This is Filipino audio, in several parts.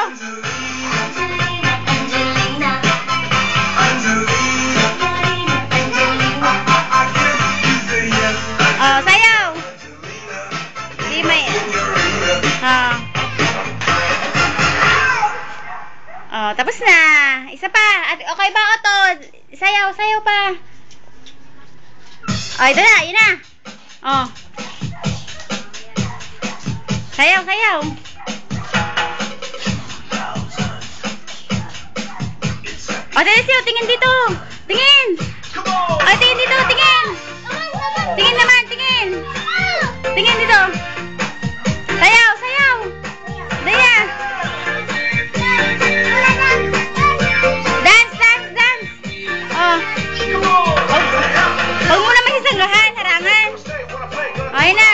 Oh, sayaw. Di may... Oh, tapos na. Isa pa. Okay ba, Otto? Sayaw, sayaw pa. Oh, ito na, yun na. Oh. Sayaw, sayaw. Oh, Teresio, tingin dito. Tingin. Oh, tingin dito, tingin. Tingin naman, tingin. Tingin dito. Sayaw, sayaw. Daya. Dance, dance, dance. Oh. Huwag mo naman sisanggahan, harangan. Okay na.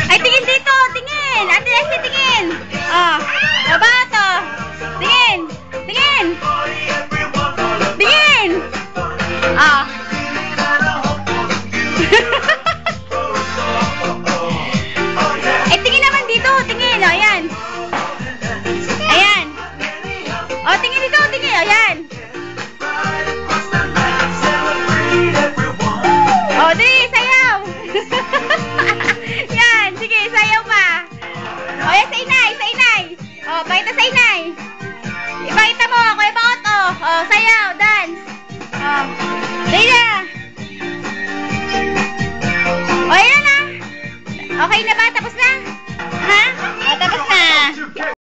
Ay, tingin dito, tingin. Ate Leslie, tingin. Oh, baba to. Tingin, tingin. Tingin. Oh. Ay, tingin naman dito, tingin. Oh, ayan. Ayan. Oh, tingin dito, tingin. Ayan. Oh, di, sayaw. Yan, sige, sayaw pa. O, yan, sa inay, sa inay. O, pakita sa inay. Ipakita mo, Kuya Otto. O, sayaw, dance. O, dahil na. O, yan na. Okay na ba? Tapos na? Ha? O, tapos na.